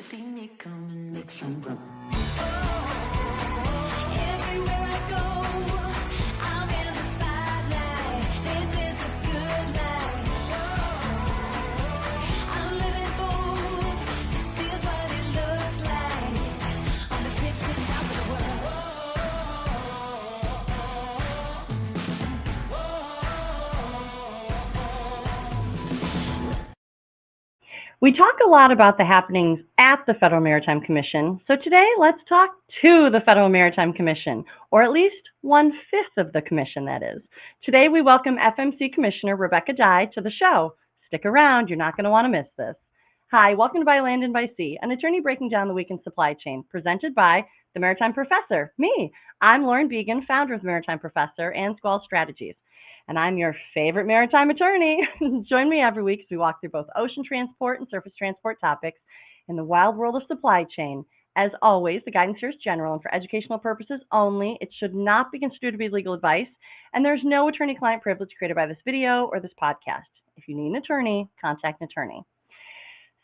see me come and make some room. Everywhere I go, I'm in the spotlight. This is a good life. I'm living bold. This is what it looks like. On the tip top of the world. We talk a lot about the happenings at the Federal Maritime Commission, so today let's talk to the Federal Maritime Commission, or at least 1/5 of the commission, that is. Today we welcome FMC Commissioner Rebecca Dye to the show. Stick around, you're not going to want to miss this. Hi, welcome to By Land and by Sea, an attorney breaking down the week in supply chain, presented by the Maritime Professor, me. I'm Lauren Beagen, founder of the Maritime Professor and Squall Strategies. And I'm your favorite maritime attorney. Join me every week as we walk through both ocean transport and surface transport topics in the wild world of supply chain. As always, the guidance here is general and for educational purposes only. It should not be construed to be legal advice, and there's no attorney-client privilege created by this video or this podcast. If you need an attorney, contact an attorney.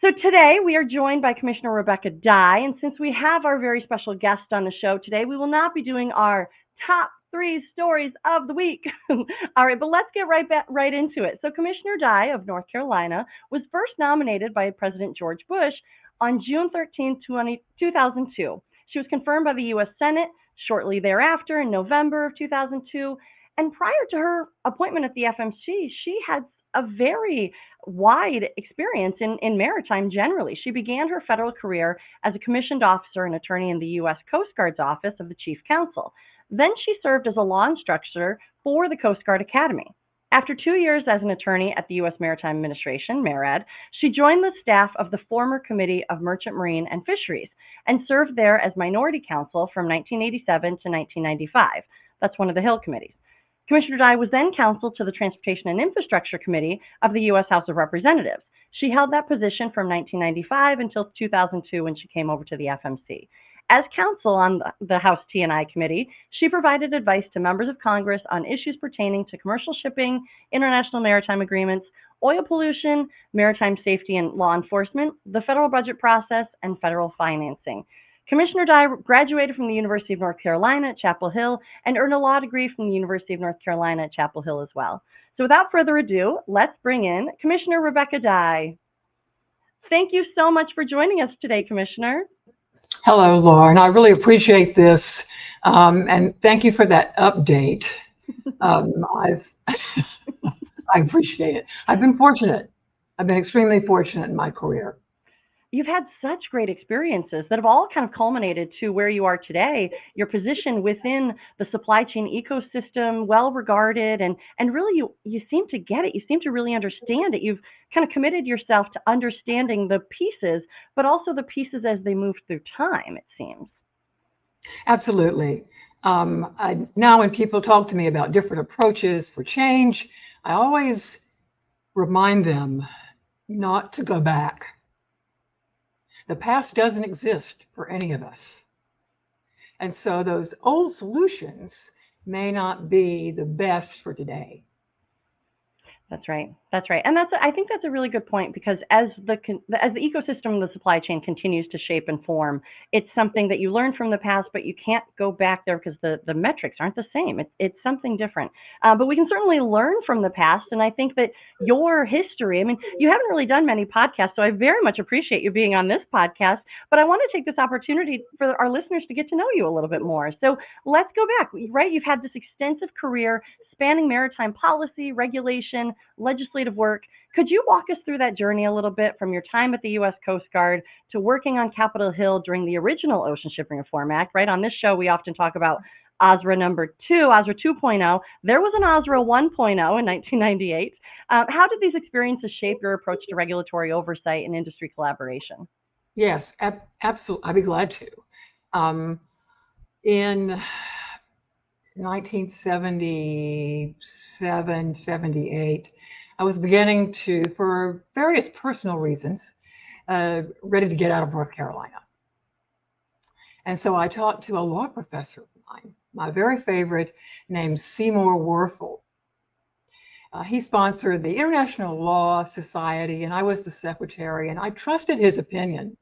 So today we are joined by Commissioner Rebecca Dye, and since we have our very special guest on the show today, we will not be doing our top 3 stories of the week. All right, but let's get right into it. So Commissioner Dye of North Carolina was first nominated by President George Bush on June 13, 2002. She was confirmed by the U.S. Senate shortly thereafter in November of 2002. And prior to her appointment at the FMC, she had a very wide experience in maritime generally. She began her federal career as a commissioned officer and attorney in the U.S. Coast Guard's Office of the Chief Counsel. Then she served as a law instructor for the Coast Guard Academy. After 2 years as an attorney at the U.S. Maritime Administration, MARAD, she joined the staff of the former Committee of Merchant Marine and Fisheries and served there as minority counsel from 1987 to 1995. That's one of the Hill committees. Commissioner Dye was then counsel to the Transportation and Infrastructure Committee of the U.S. House of Representatives. She held that position from 1995 until 2002 when she came over to the FMC. As counsel on the House T&I Committee, she provided advice to members of Congress on issues pertaining to commercial shipping, international maritime agreements, oil pollution, maritime safety and law enforcement, the federal budget process, and federal financing. Commissioner Dye graduated from the University of North Carolina at Chapel Hill and earned a law degree from the University of North Carolina at Chapel Hill as well. So without further ado, let's bring in Commissioner Rebecca Dye. Thank you so much for joining us today, Commissioner. Hello, Lauren. I really appreciate this, and thank you for that update. I appreciate it. I've been fortunate. I've been extremely fortunate in my career. You've had such great experiences that have all kind of culminated to where you are today, your position within the supply chain ecosystem, well regarded, and really you seem to get it. You seem to really understand it. You've kind of committed yourself to understanding the pieces, but also the pieces as they move through time, it seems. Absolutely. Now when people talk to me about different approaches for change, I always remind them not to go back. The past doesn't exist for any of us. And so those old solutions may not be the best for today. That's right. That's right. And I think that's a really good point, because as the ecosystem of the supply chain continues to shape and form, it's something that you learn from the past, but you can't go back there because the metrics aren't the same. It's something different. But we can certainly learn from the past. And I think that your history, I mean, you haven't really done many podcasts, so I very much appreciate you being on this podcast. But I want to take this opportunity for our listeners to get to know you a little bit more. So let's go back, right? You've had this extensive career spanning maritime policy, regulation, legislative work. Could you walk us through that journey a little bit, from your time at the U.S. Coast Guard to working on Capitol Hill during the original Ocean Shipping Reform Act, right? On this show, we often talk about OSRA number 2, OSRA 2.0. There was an OSRA 1.0 in 1998. How did these experiences shape your approach to regulatory oversight and industry collaboration? Yes, absolutely. I'd be glad to. In 1977, 78, I was beginning to, for various personal reasons, ready to get out of North Carolina. And so I talked to a law professor of mine, my very favorite, named Seymour Werfel. He sponsored the International Law Society, and I was the secretary, and I trusted his opinion.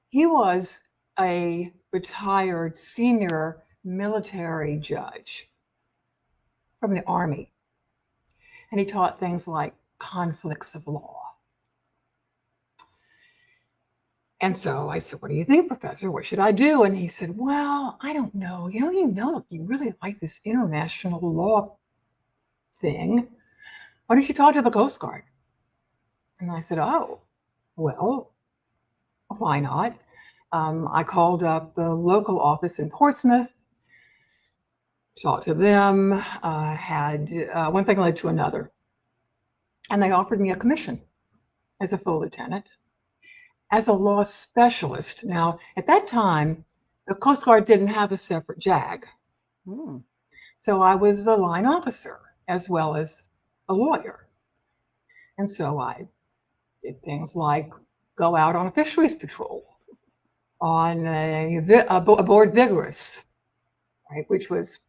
He was a retired senior military judge from the Army, and he taught things like conflicts of law. And so I said, "What do you think, Professor? What should I do?" And he said, "Well, I don't know. You really like this international law thing. Why don't you talk to the Coast Guard?" And I said, "Oh, well, why not?" I called up the local office in Portsmouth, talked to them, had one thing led to another. And they offered me a commission as a full lieutenant, as a law specialist. Now, at that time, the Coast Guard didn't have a separate JAG. Hmm. So I was a line officer as well as a lawyer. And so I did things like go out on a fisheries patrol, on aboard Vigorous, right, which was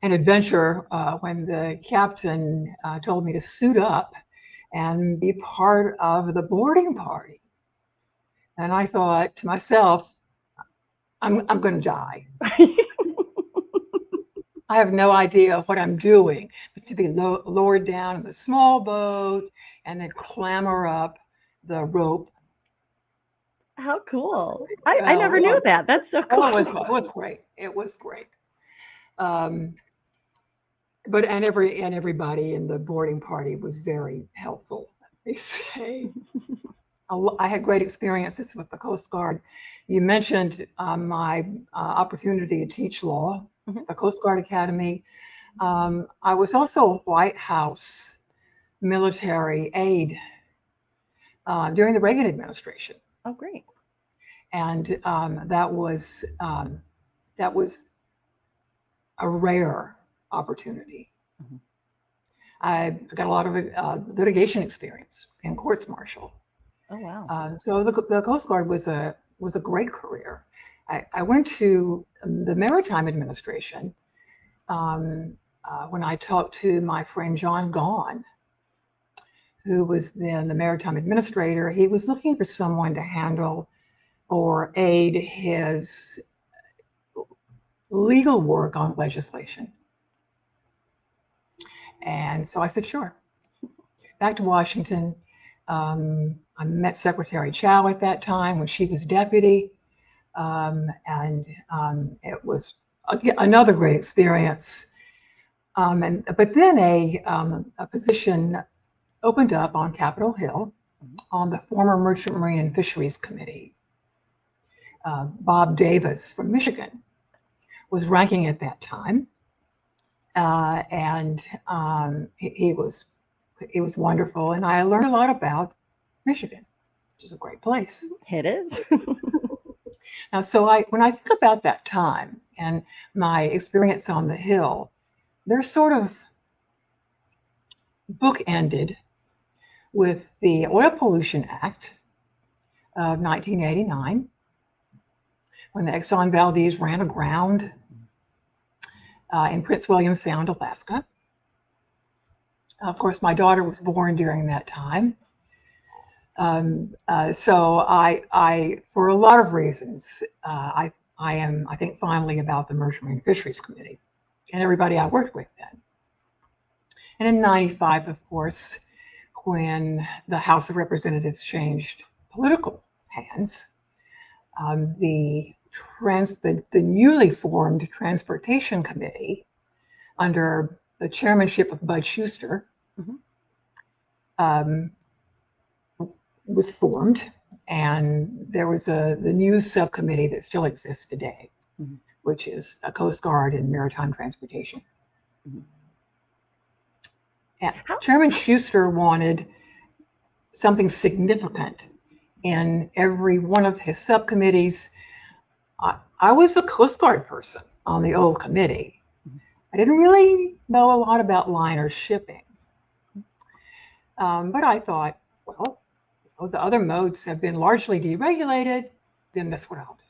an adventure when the captain told me to suit up and be part of the boarding party. And I thought to myself, I'm going to die. I have no idea what I'm doing, but to be lowered down in the small boat and then clamber up the rope. How cool. I never knew that. That's so cool. Oh, it was great. It was great. But everybody in the boarding party was very helpful. They say I had great experiences with the Coast Guard. You mentioned my opportunity to teach law at the Coast Guard Academy. I was also a White House military aide during the Reagan administration. Oh, great. And that was a rare opportunity. I got a lot of litigation experience in courts martial. Oh, wow. So the Coast Guard was a great career. I went to the Maritime Administration when I talked to my friend John Gaughan, who was then the Maritime Administrator. He was looking for someone to handle or aid his legal work on legislation. And so I said, sure. Back to Washington. I met Secretary Chow at that time when she was deputy. It was another great experience. But then a position opened up on Capitol Hill on the former Merchant Marine and Fisheries Committee. Bob Davis from Michigan was ranking at that time. He was wonderful. And I learned a lot about Michigan, which is a great place. It is. Now, so when I think about that time and my experience on the Hill, they're sort of bookended with the Oil Pollution Act of 1989, when the Exxon Valdez ran aground in Prince William Sound, Alaska. Of course, my daughter was born during that time. So I, for a lot of reasons, I think fondly about the Merchant Marine Fisheries Committee and everybody I worked with then. And in '95, of course, when the House of Representatives changed political hands, the newly formed Transportation Committee, under the chairmanship of Bud Schuster, was formed, and there was the new subcommittee that still exists today, which is a Coast Guard and Maritime Transportation. Chairman Schuster wanted something significant in every one of his subcommittees. I was the Coast Guard person on the old committee. I didn't really know a lot about liner shipping. But I thought, well, the other modes have been largely deregulated, then that's what I'll do.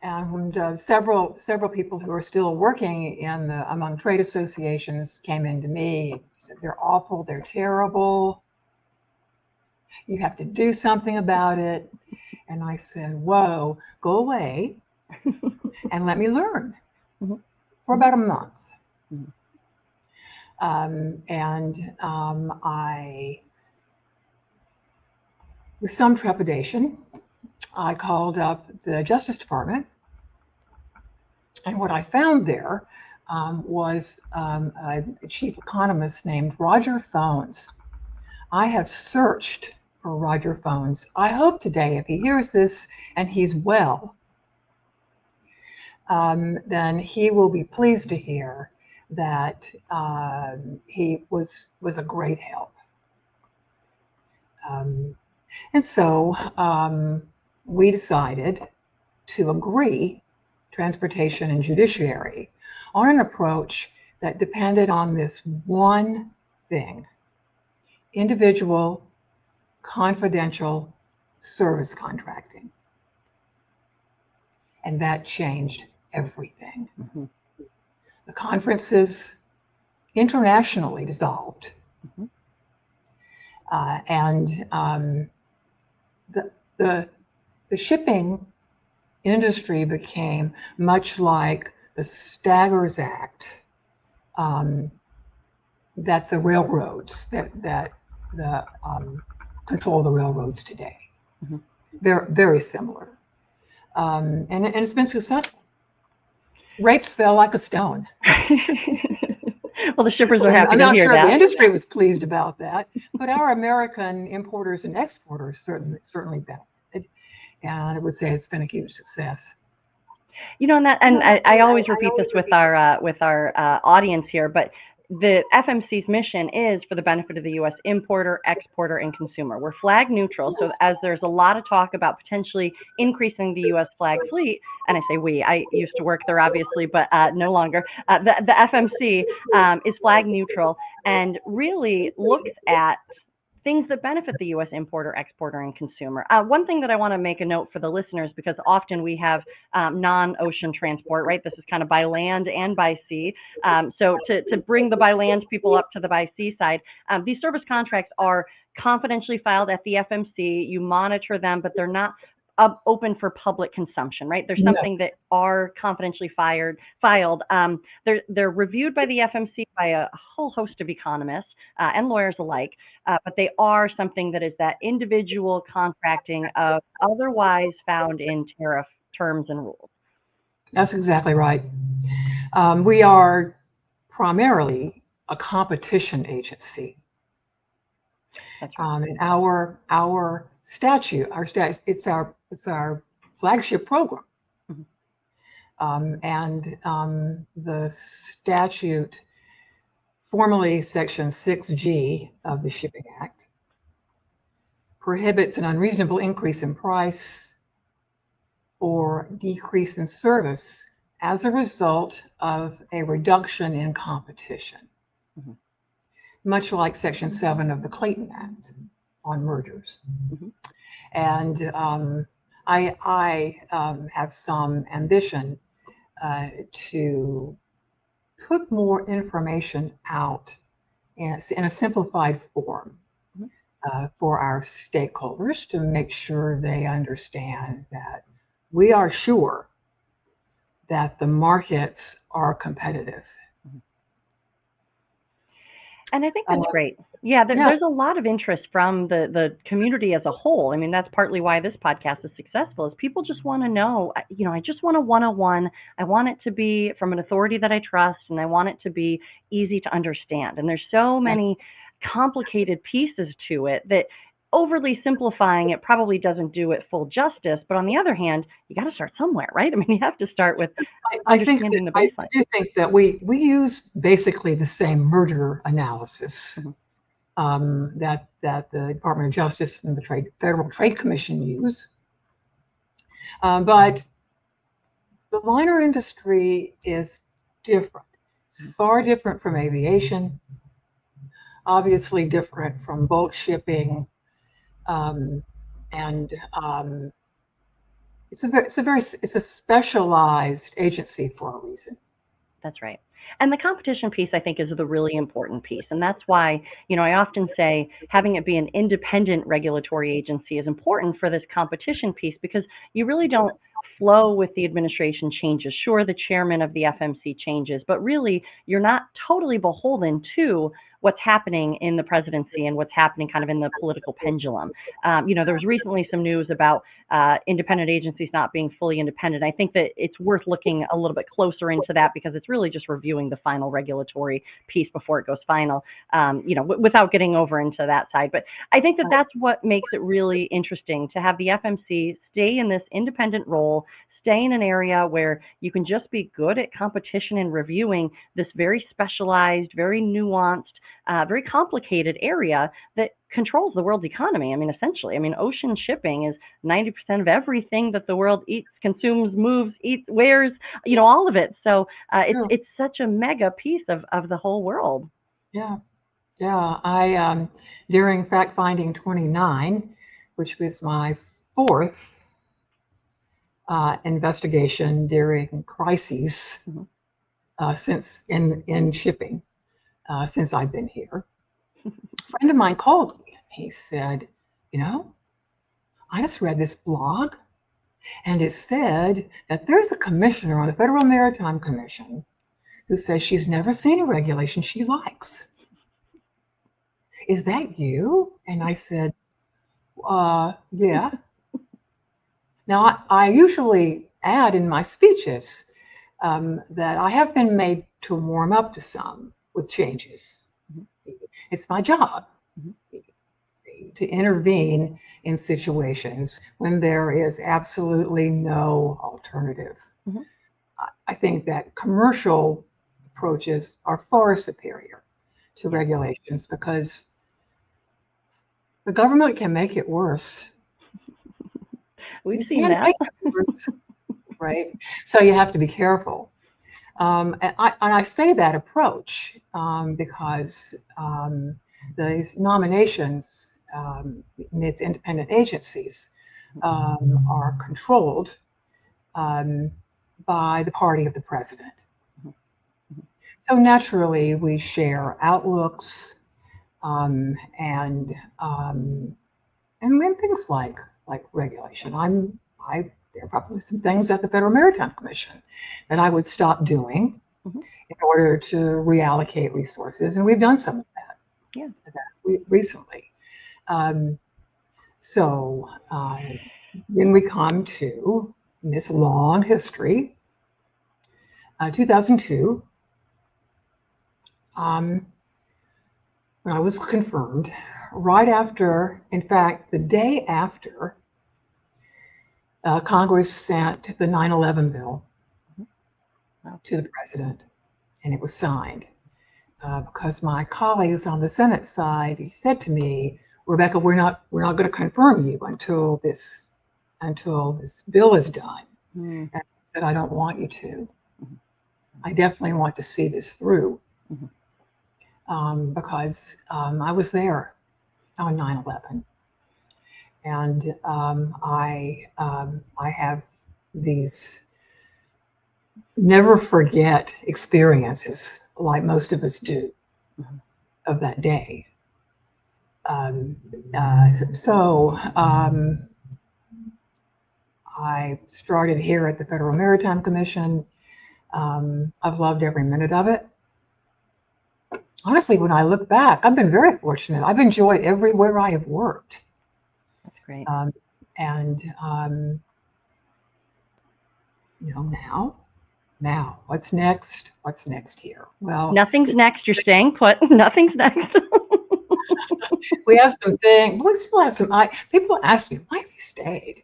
And several people who are still working among trade associations came into me and said, they're awful, they're terrible. You have to do something about it. And I said, whoa, go away and let me learn Mhm. for about a month. Mhm. I, with some trepidation, I called up the Justice Department. And what I found there was a chief economist named Roger Phones. I have searched for Roger Phones. I hope today, if he hears this and he's well, then he will be pleased to hear that he was a great help. And so we decided to agree, transportation and judiciary, on an approach that depended on this one thing: individual, confidential service contracting. And that changed everything. Mhm. The conferences internationally dissolved. Mhm. The shipping industry became much like the Staggers Act that the railroads that control the railroads today. Mhm. They're very similar, and it's been successful. Rates fell like a stone. Well, the shippers are happy I'm to not hear sure that. the industry was pleased about that, but our American importers and exporters certainly benefited, and I would say it's been a huge success. You know, and I always repeat this with our audience here, but the FMC's mission is for the benefit of the U.S. importer, exporter, and consumer. We're flag neutral, so as there's a lot of talk about potentially increasing the U.S. flag fleet, and I say we, I used to work there obviously, but no longer. The FMC is flag neutral and really looks at things that benefit the U.S. importer, exporter, and consumer. One thing that I want to make a note for the listeners, because often we have non-ocean transport, right? This is kind of by land and by sea. So to bring the by land people up to the by sea side, these service contracts are confidentially filed at the FMC. You monitor them, but they're not open for public consumption, right? There's No. something that are confidentially filed. They're reviewed by the FMC by a whole host of economists and lawyers alike, but they are something that is that individual contracting of otherwise found in tariff terms and rules. That's exactly right. We are primarily a competition agency. That's right. And our statute, it's our flagship program. Mhm. The statute, formally Section 6G of the Shipping Act, prohibits an unreasonable increase in price or decrease in service as a result of a reduction in competition, Mhm. much like Section 7 of the Clayton Act on mergers. Mhm. And I have some ambition to put more information out in a simplified form Mhm. For our stakeholders, to make sure they understand that we are sure that the markets are competitive. And I think that's great. Yeah, Yeah. there's a lot of interest from the community as a whole. I mean, that's partly why this podcast is successful, is people just want to know, I just want a 101. I want it to be from an authority that I trust, and I want it to be easy to understand. And there's so many complicated pieces to it that overly simplifying it probably doesn't do it full justice. But on the other hand, you got to start somewhere, right? I mean, you have to start with understanding the baseline. I do think that we use basically the same merger analysis that the Department of Justice and the Federal Trade Commission use. But the liner industry is different. It's far different from aviation, obviously different from bulk shipping, it's a specialized agency for a reason. That's right. And the competition piece, I think, is the really important piece. And that's why, I often say having it be an independent regulatory agency is important for this competition piece, because you really don't flow with the administration changes. Sure, the chairman of the FMC changes, but really you're not totally beholden to what's happening in the presidency and what's happening kind of in the political pendulum. There was recently some news about independent agencies not being fully independent. I think that it's worth looking a little bit closer into that, because it's really just reviewing the final regulatory piece before it goes final, without getting over into that side. But I think that that's what makes it really interesting to have the FMC stay in this independent role, stay in an area where you can just be good at competition and reviewing this very specialized, very nuanced, very complicated area that controls the world's economy. I mean, essentially, ocean shipping is 90% of everything that the world eats, consumes, moves, eats, wears, all of it. So it's such a mega piece of the whole world. Yeah. Yeah. I, during Fact Finding 29, which was my fourth investigation during crises since in shipping, since I've been here, a friend of mine called me. He said, I just read this blog, and it said that there's a commissioner on the Federal Maritime Commission who says she's never seen a regulation she likes. Is that you? And I said, yeah. Now, I usually add in my speeches that I have been made to warm up to some with changes. It's my job to intervene in situations when there is absolutely no alternative. I think that commercial approaches are far superior to regulations, because the government can make it worse. We've seen that. Make it worse, right? So you have to be careful. And I say that approach because these nominations in its independent agencies are controlled by the party of the president. So naturally, we share outlooks and things like regulation. There are probably some things at the Federal Maritime Commission that I would stop doing in order to reallocate resources, and we've done some of that recently. So when we come to this long history, 2002, when I was confirmed, right after, in fact, the day after Congress sent the 9/11 bill to the president, and it was signed, because my colleagues on the Senate side, he said to me, Rebecca, we're not going to confirm you until this bill is done. And I said, I don't want you to. I definitely want to see this through, because I was there on 9/11, and I have these never forget experiences, like most of us do, of that day. So I started here at the Federal Maritime Commission. I've loved every minute of it. Honestly, when I look back, I've been very fortunate. I've enjoyed everywhere I have worked. That's great. Now, what's next? What's next here? Well, nothing's next. You're staying put. Nothing's next. we have some things. We still have some. People ask me, why have you stayed?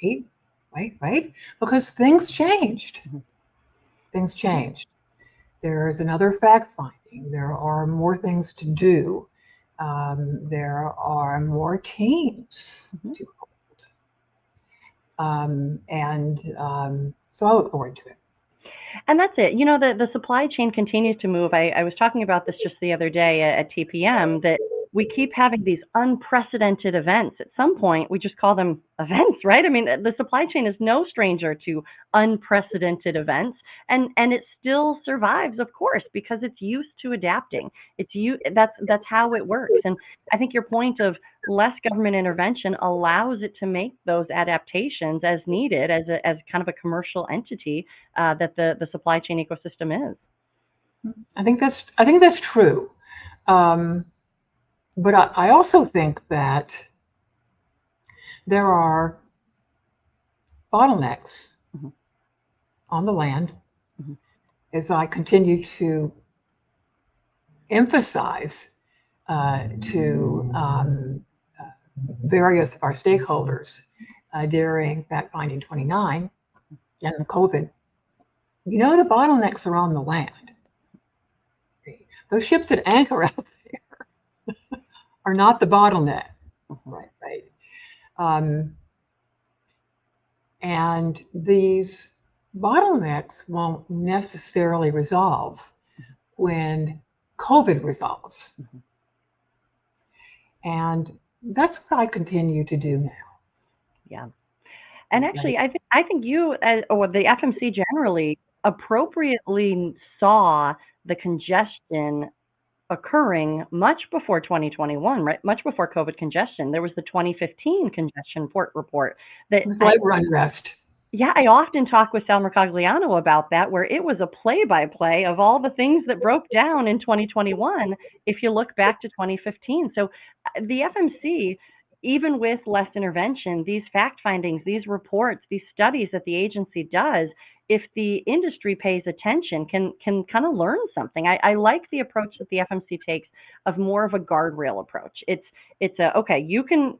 Wait, because things changed. Things changed. There's another fact finding. There are more things to do. There are more teams to hold. So I look forward to it. And that's it. You know, the supply chain continues to move. I was talking about this just the other day at TPM, that we keep having these unprecedented events. At some point, we just call them events, right? I mean, the supply chain is no stranger to unprecedented events, and it still survives, of course, because it's used to adapting. That's how it works. And I think your point of less government intervention allows it to make those adaptations as needed as kind of a commercial entity that the supply chain ecosystem is. I think that's true. But I also think that there are bottlenecks Mhm. on the land, Mhm. as I continue to emphasize to various of our stakeholders during Fact Finding 29 and COVID. You know, the bottlenecks are on the land. Those ships that anchor out there are not the bottleneck. Right. And these bottlenecks won't necessarily resolve when COVID resolves. Mhm. And that's what I continue to do now. Yeah. And actually, I think you, or the FMC generally, appropriately saw the congestion occurring much before 2021, right? Much before COVID congestion. There was the 2015 congestion port report that With labor unrest. yeah, I often talk with Sal Mercogliano about that, where it was a play-by-play of all the things that broke down in 2021 if you look back to 2015. So the FMC, even with less intervention, these fact findings, these reports, these studies that the agency does, if the industry pays attention, can kind of learn something. I like the approach that the FMC takes of more of a guardrail approach. It's a okay, you can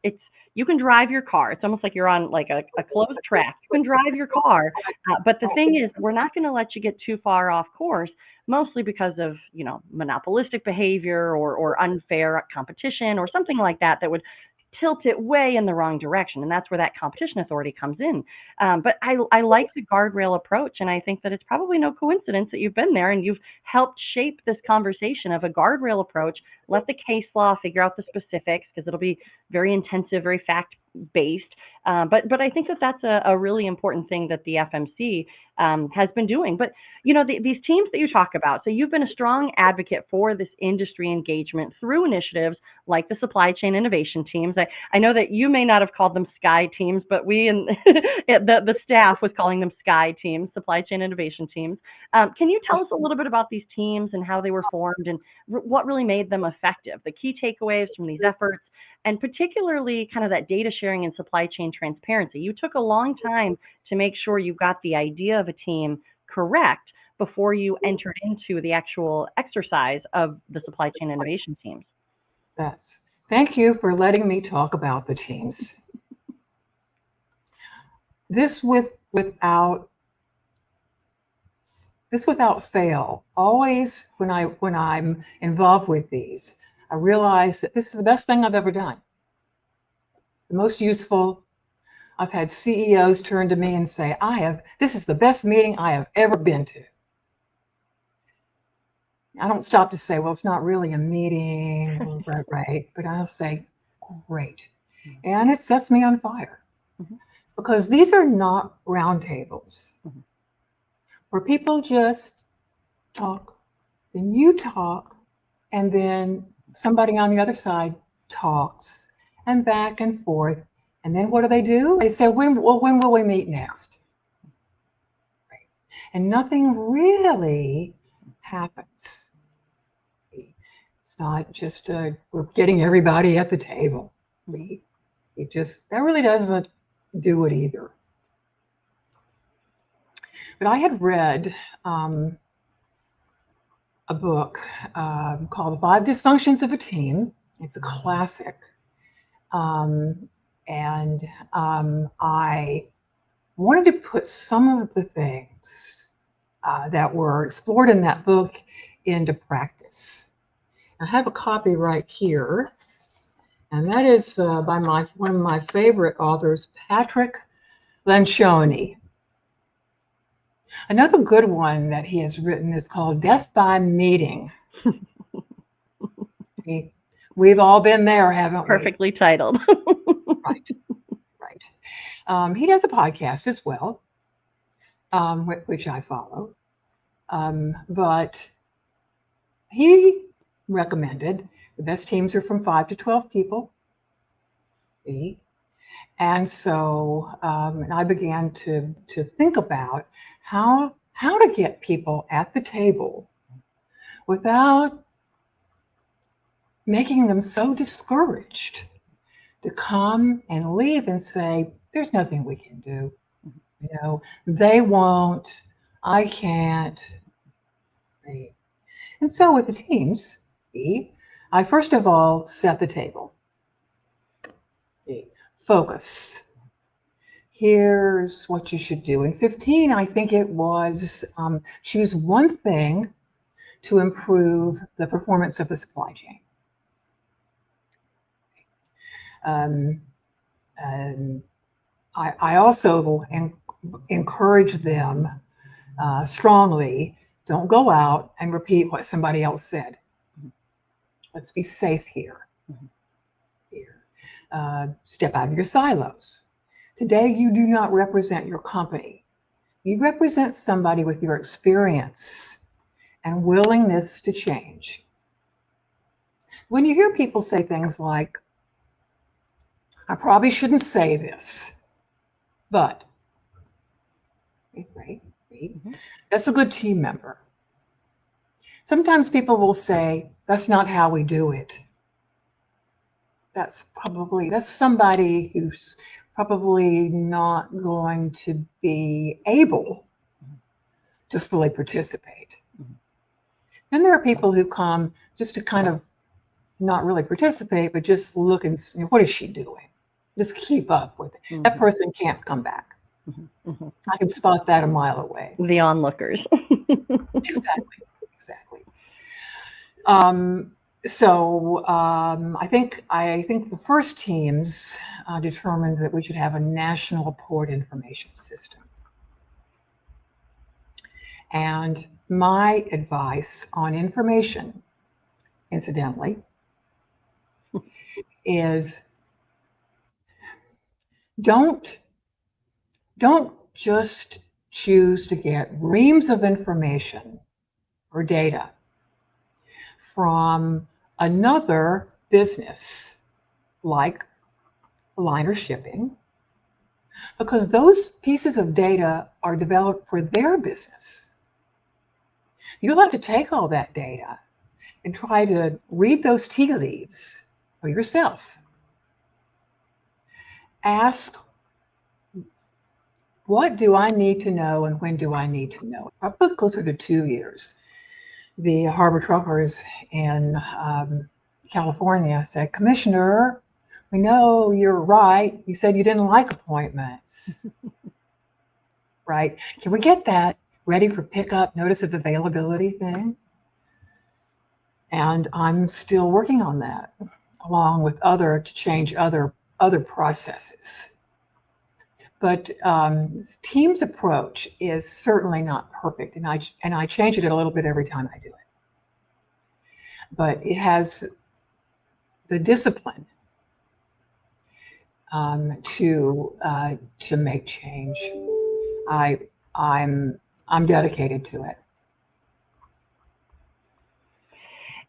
drive your car. It's almost like you're on like a closed track. You can drive your car, but the thing is, we're not going to let you get too far off course, mostly because of, you know, monopolistic behavior or unfair competition or something like that that would tilt it way in the wrong direction. And that's where that competition authority comes in. But I like the guardrail approach. And I think that it's probably no coincidence that you've been there and you've helped shape this conversation of a guardrail approach. Let the case law figure out the specifics, because it'll be very intensive, very fact based. But I think that that's a really important thing that the FMC has been doing. But, you know, these teams that you talk about, so you've been a strong advocate for this industry engagement through initiatives like the supply chain innovation teams. I know that you may not have called them SKY teams, but we and the staff was calling them SKY teams, supply chain innovation teams. Can you tell us a little bit about these teams and how they were formed and what really made them effective, the key takeaways from these efforts, and particularly kind of that data sharing and supply chain transparency? You took a long time to make sure you got the idea of a team correct before you entered into the actual exercise of the supply chain innovation teams. Yes. Thank you for letting me talk about the teams. This without fail, always when I'm involved with these, I realize that this is the best thing I've ever done. The most useful. I've had CEOs turn to me and say, this is the best meeting I have ever been to. I don't stop to say, well, it's not really a meeting, right? But I'll say, great. And it sets me on fire. Mhm. Because these are not roundtables where people just talk, then you talk, and then somebody on the other side talks, and back and forth. And then what do? They say, when will we meet next? Right. And nothing really happens. It's not just we're getting everybody at the table. That really doesn't do it either. But I had read a book called The 5 Dysfunctions of a Team. It's a classic. And I wanted to put some of the things that were explored in that book into practice. I have a copy right here, and that is by one of my favorite authors, Patrick Lencioni. Another good one that he has written is called Death by Meeting. We've all been there, haven't we? Perfectly titled. Right, right. He does a podcast as well, which I follow. But he recommended the best teams are from 5 to 12 people. And so and I began to think about how to get people at the table without making them so discouraged to come and leave and say, there's nothing we can do. You know, they won't, I can't. And so with the teams, I first of all set the table. Focus. Here's what you should do. In 15, I think it was choose one thing to improve the performance of the supply chain. I also encourage them strongly, don't go out and repeat what somebody else said. Let's be safe here. Step out of your silos. Today, you do not represent your company. You represent somebody with your experience and willingness to change. When you hear people say things like, I probably shouldn't say this, but, right, that's a good team member. Sometimes people will say, that's not how we do it. That's somebody who's probably not going to be able to fully participate. And there are people who come just to kind of not really participate, but just look and see, what is she doing? Just keep up with it. That person can't come back. I can spot that a mile away. The onlookers. Exactly. So I think the first teams determined that we should have a national port information system. And my advice on information, incidentally, is don't just choose to get reams of information or data from another business like liner shipping, because those pieces of data are developed for their business. You'll have to take all that data and try to read those tea leaves for yourself. Ask, what do I need to know and when do I need to know? Probably closer to 2 years. The harbor truckers in California said, Commissioner, we know you're right. You said you didn't like appointments. Right? Can we get that ready for pickup notice of availability thing? And I'm still working on that, along with to change other processes. But team's approach is certainly not perfect, and I change it a little bit every time I do it. But it has the discipline to make change. I'm dedicated to it.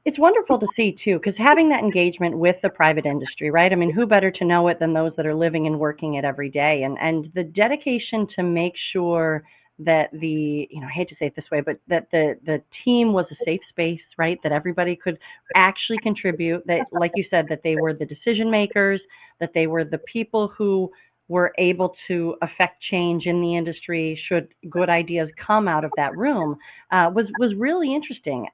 It's wonderful to see too, because having that engagement with the private industry, right? I mean, who better to know it than those that are living and working it every day? And the dedication to make sure that I hate to say it this way, but that the team was a safe space, right? That everybody could actually contribute, that, like you said, that they were the decision makers, that they were the people who were able to affect change in the industry should good ideas come out of that room, was really interesting.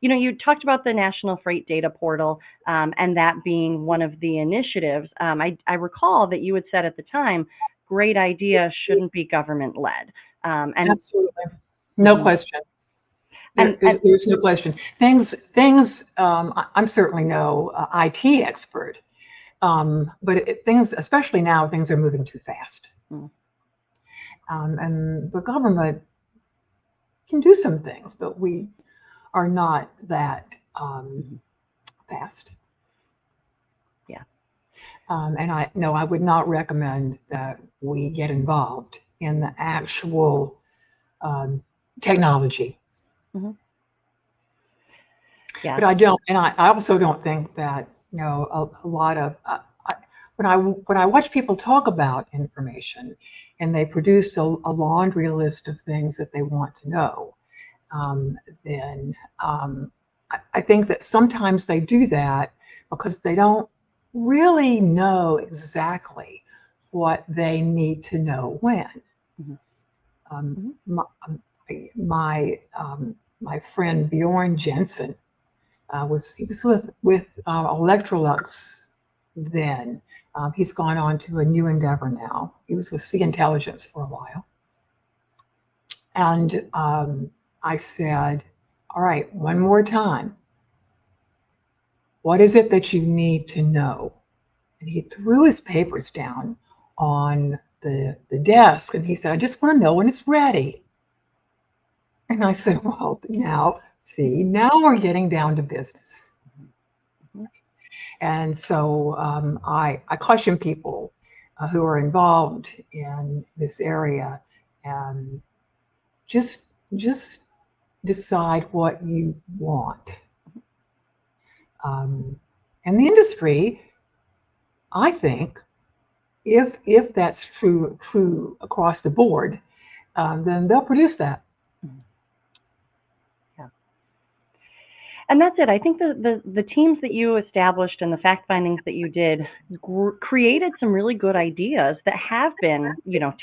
You talked about the National Freight Data Portal and that being one of the initiatives. I recall that you had said at the time, great idea shouldn't be government-led. And absolutely, no question. There's no question. I'm certainly no IT expert. But things, especially now, things are moving too fast. And the government can do some things, but we are not that fast. Yeah. And I would not recommend that we get involved in the actual technology. Mhm. Yeah. But I don't, and I also don't think that, a lot of, when I watch people talk about information and they produce a laundry list of things that they want to know, then I think that sometimes they do that because they don't really know exactly what they need to know when. Mhm. Um, my my friend Bjorn Jensen he was with Electrolux then. He's gone on to a new endeavor now. He was with Sea Intelligence for a while. And I said, all right, one more time. What is it that you need to know? And he threw his papers down on the desk and he said, I just want to know when it's ready. And I said, well, now we're getting down to business. Mhm. And so I caution people who are involved in this area, and just decide what you want. And the industry, I think, if that's true across the board, then they'll produce that. Yeah. And that's it. I think the teams that you established and the fact findings that you did created some really good ideas that have been,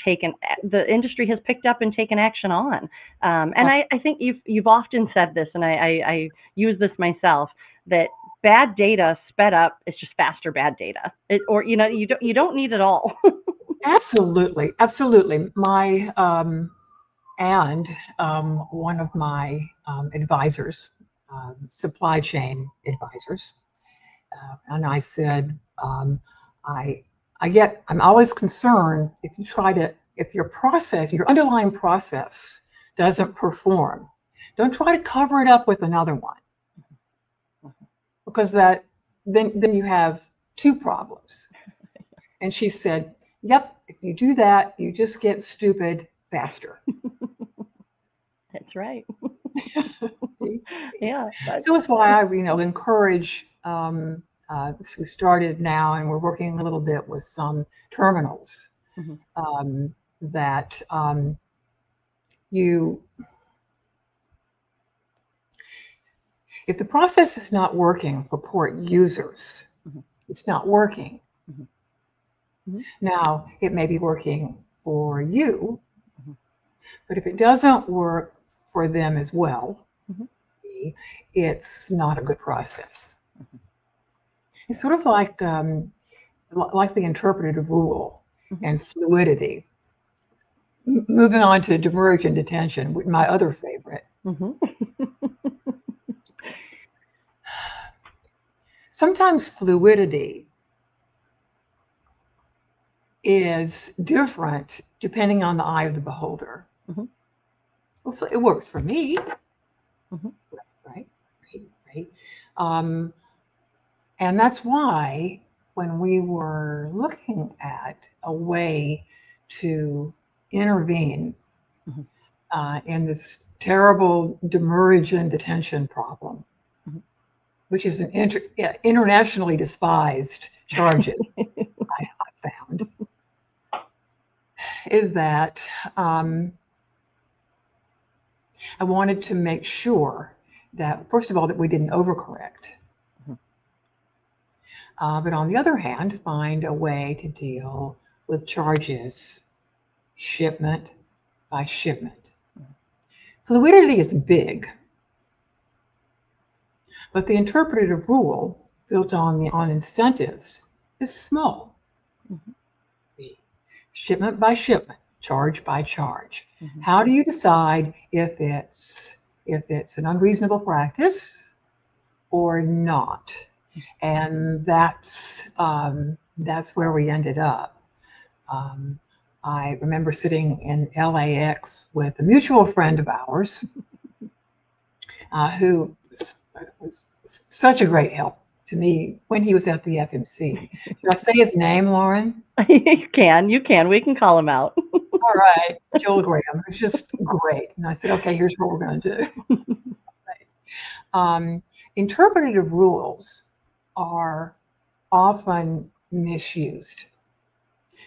taken. The industry has picked up and taken action on. And I think you've often said this, and I use this myself, that bad data sped up is just faster bad data. You don't need it all. Absolutely, absolutely. One of my advisors, supply chain advisors, and I said, I'm always concerned if your underlying process doesn't perform, don't try to cover it up with another one, because then you have two problems. And she said, yep, if you do that, you just get stupid faster. That's right. Yeah. So that's why I, encourage, we started now and we're working a little bit with some terminals Mhm. that if the process is not working for port users, Mhm. it's not working. Mhm. Mhm. Now, it may be working for you, Mhm. but if it doesn't work for them as well, Mhm. it's not a good process. It's sort of like the interpretive rule Mhm. and fluidity. Moving on to demurrage and detention, my other favorite. Mhm. Sometimes fluidity is different depending on the eye of the beholder. Mhm. Well, it works for me, Mhm. right? Right. And that's why when we were looking at a way to intervene Mhm. in this terrible demurrage and detention problem, Mhm. which is an internationally despised charges, I found, is that I wanted to make sure that, first of all, that we didn't overcorrect. Mhm. But on the other hand, find a way to deal with charges shipment by shipment. Fluidity is big, but the interpretive rule built on incentives is small. Mhm. Shipment by shipment, charge by charge. Mhm. How do you decide if it's an unreasonable practice or not? And that's where we ended up. I remember sitting in LAX with a mutual friend of ours who was such a great help to me when he was at the FMC. Should I say his name, Lauren? You can. We can call him out. All right, Joel Graham, who's just great. And I said, okay, here's what we're going to do. Interpretative rules are often misused.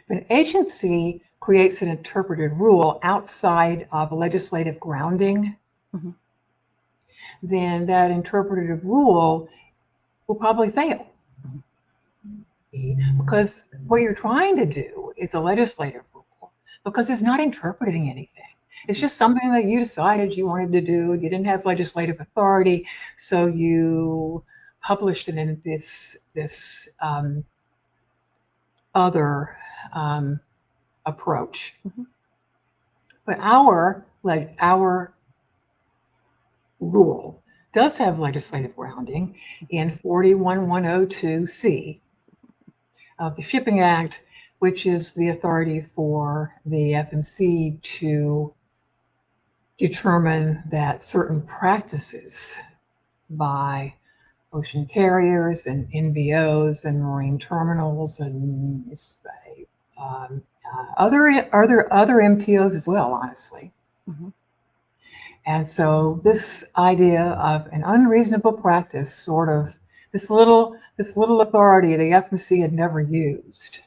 If an agency creates an interpretive rule outside of a legislative grounding, Mhm. then that interpretative rule will probably fail. Because what you're trying to do is a legislative rule, because it's not interpreting anything. It's just something that you decided you wanted to do. You didn't have legislative authority, so you published it in this other approach. Mhm. But our rule does have legislative grounding in 41102C of the Shipping Act, which is the authority for the FMC to determine that certain practices by ocean carriers and NVOs and marine terminals and other MTOs as well, honestly. Mhm. And so this idea of an unreasonable practice, sort of this little authority the FMC had never used,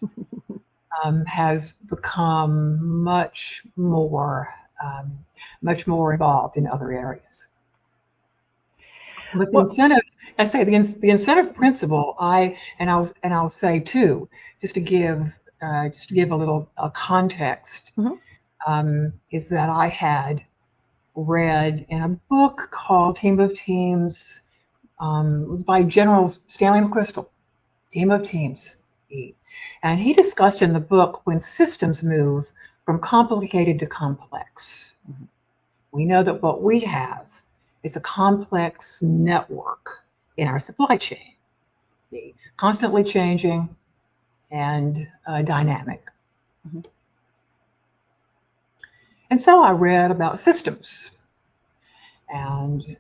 has become much more involved in other areas. But the Well, incentive, I say the incentive principle, I'll say too, just to give a little context, Mhm. is that I had read in a book called Team of Teams. It was by General Stanley McChrystal, Team of Teams. And he discussed in the book when systems move from complicated to complex. Mhm. We know that what we have is a complex network in our supply chain, constantly changing and dynamic. Mhm. And so I read about systems and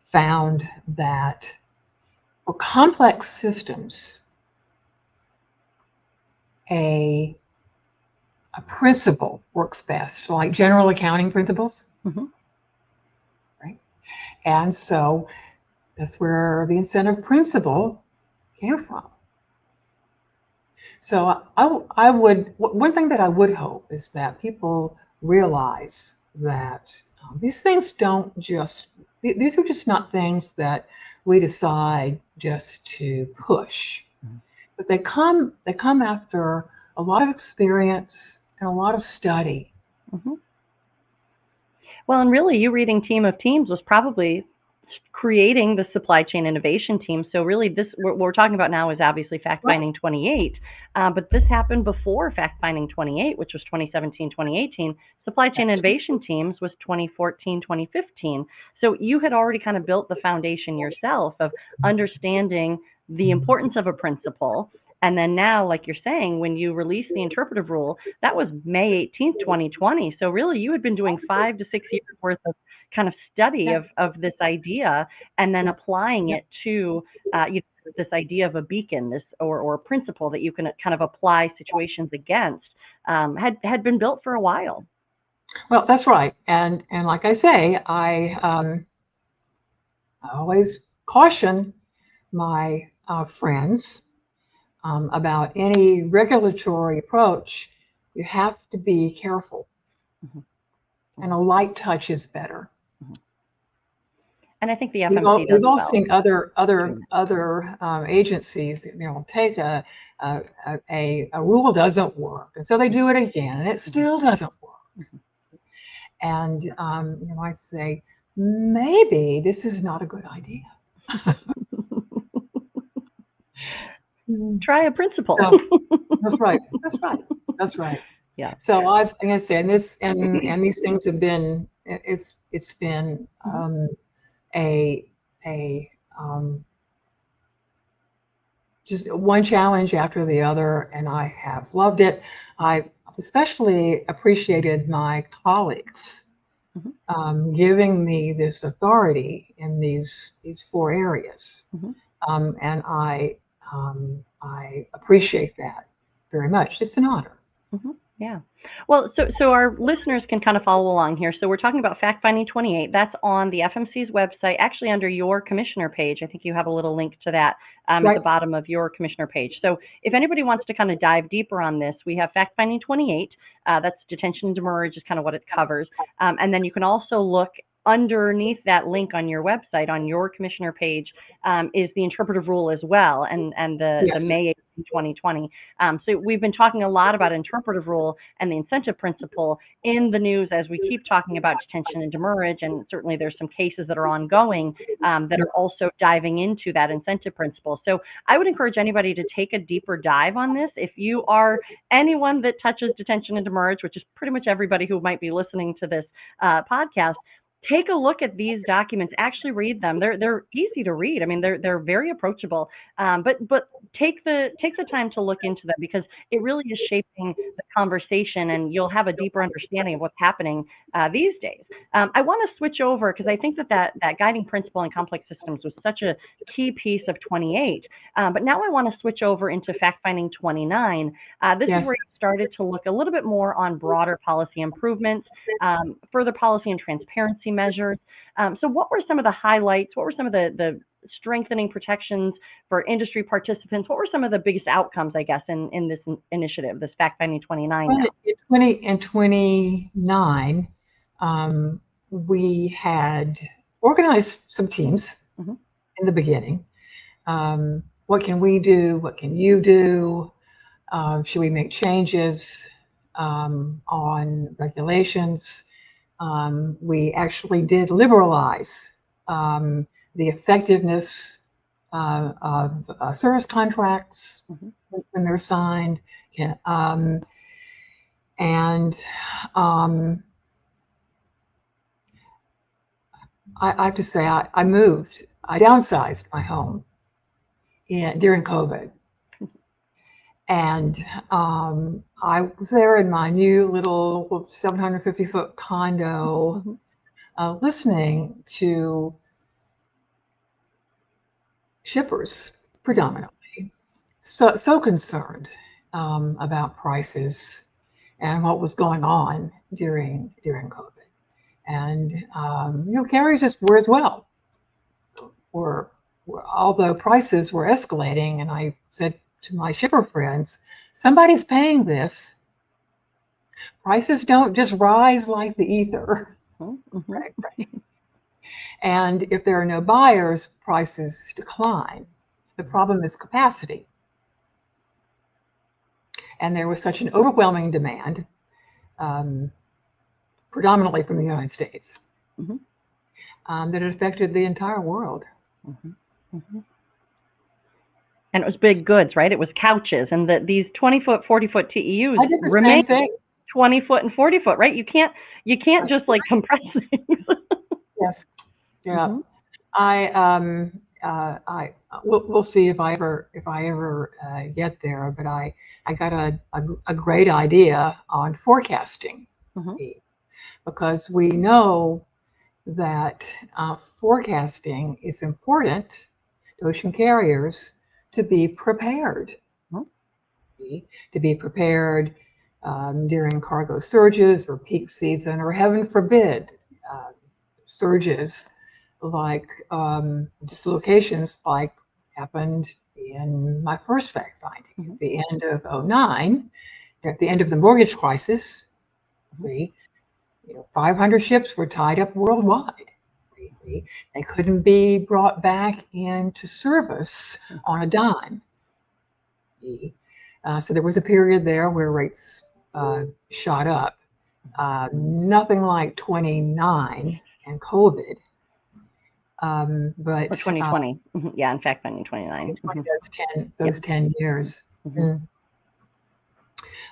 found that for complex systems, a principle works best, like general accounting principles, Mhm. right? And so that's where the incentive principle came from. So I would, one thing that I would hope is that people realize that these things don't just, these are just not things that we decide just to push, Mhm. but they come after a lot of experience and a lot of study. Mhm. Well, and really, you reading Team of Teams was probably creating the supply chain innovation team. So really, this what we're talking about now is obviously Fact Right. Finding 28, but this happened before Fact Finding 28, which was 2017, 2018. Supply chain That's innovation teams was 2014, 2015. So you had already kind of built the foundation yourself of understanding the importance of a principle. And then now, like you're saying, when you released the interpretive rule, that was May 18th, 2020. So really, you had been doing 5 to 6 years worth of kind of study yeah, of this idea and then yeah, applying yeah. it to this idea of a beacon, this or a principle that you can kind of apply situations against, had been built for a while. Well, that's right. And like I say, I always caution my friends about any regulatory approach. You have to be careful, Mhm. and a light touch is better. Mhm. And I think the We've all FMC does well seen other doing that. agencies, take a rule doesn't work, and so they do it again, and it still doesn't work. Mhm. And I'd say maybe this is not a good idea. Try a principle. So that's right. That's right. That's right. Yeah. So like I say, and these things have been, it's been Mhm. a um, just one challenge after the other, and I have loved it. I especially appreciated my colleagues giving me this authority in these four areas, and I appreciate that very much. It's an honor. Yeah. Well, so our listeners can kind of follow along here. So we're talking about Fact Finding 28. That's on the FMC's website, actually under your commissioner page. I think you have a little link to that at the bottom of your commissioner page. So if anybody wants to kind of dive deeper on this, we have Fact Finding 28. That's detention and demurrage is kind of what it covers. And then you can also look underneath that link on your website, on your commissioner page, is the interpretive rule as well, and the May 18, 2020. So we've been talking a lot about interpretive rule and the incentive principle in the news as we keep talking about detention and demurrage, and certainly there's some cases that are ongoing that are also diving into that incentive principle. So I would encourage anybody to take a deeper dive on this. If you are anyone that touches detention and demurrage, which is pretty much everybody who might be listening to this podcast, take a look at these documents. Actually read them. They're easy to read. I mean, they're very approachable. But take the time to look into them, because it really is shaping the conversation, and you'll have a deeper understanding of what's happening these days. I want to switch over, because I think that guiding principle in complex systems was such a key piece of 28. But now I want to switch over into Fact Finding 29. This is where you started to look a little bit more on broader policy improvements, further policy and transparency measures. So what were some of the highlights? What were some of the strengthening protections for industry participants? What were some of the biggest outcomes, I guess, in this initiative, this Fact Finding 29? Well, in 29, we had organized some teams in the beginning. What can we do? What can you do? Should we make changes on regulations? We actually did liberalize the effectiveness of service contracts when they're signed. I have to say, I downsized my home during COVID. And I was there in my new little 750-foot condo, listening to shippers predominantly, so concerned about prices and what was going on during COVID. And carriers just were as well. Although prices were escalating, and I said to my shipper friends, somebody's paying this. Prices don't just rise like the ether. Right. And if there are no buyers, prices decline. The problem is capacity. And there was such an overwhelming demand, predominantly from the United States, that it affected the entire world. And it was big goods, right? It was couches, and these 20-foot, 40-foot TEUs remain 20-foot and 40-foot, right? You can't just like compress things. Yes. Yeah. We'll see if I ever get there, but I got a great idea on forecasting, because we know that forecasting is important to ocean carriers to be prepared, during cargo surges or peak season, or heaven forbid, surges like dislocations like happened in my first fact finding at the end of 2009, at the end of the mortgage crisis. 500 ships were tied up worldwide. They couldn't be brought back into service on a dime. So there was a period there where rates shot up. Nothing like 29 and COVID. But 2020, yeah, in fact, finding 29. Those 10 years.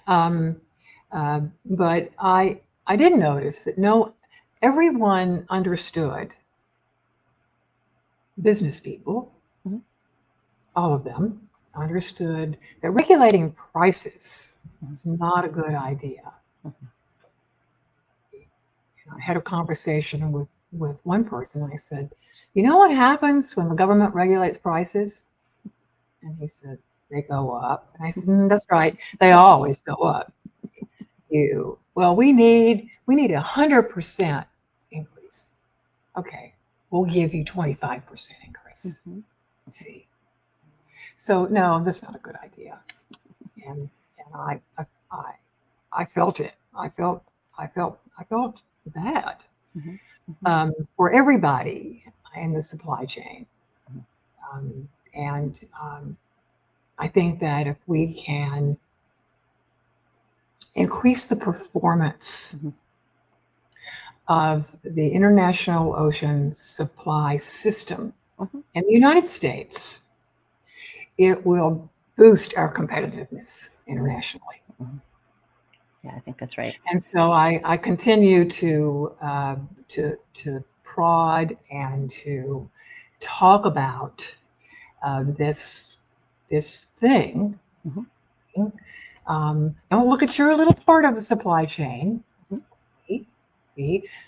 But I did notice that everyone understood. Business people, all of them, understood that regulating prices is not a good idea. I had a conversation with one person. I said, you know what happens when the government regulates prices? And he said, they go up. And I said, that's right. They always go up. Well, we need 100% increase. Okay, we'll give you 25% increase. See? So no, that's not a good idea. And I felt it. I felt bad for everybody in the supply chain. And I think that if we can increase the performance of the international ocean supply system in the United States, it will boost our competitiveness internationally. Yeah, I think that's right. And so I continue to prod and to talk about this thing. Don't look at your little part of the supply chain.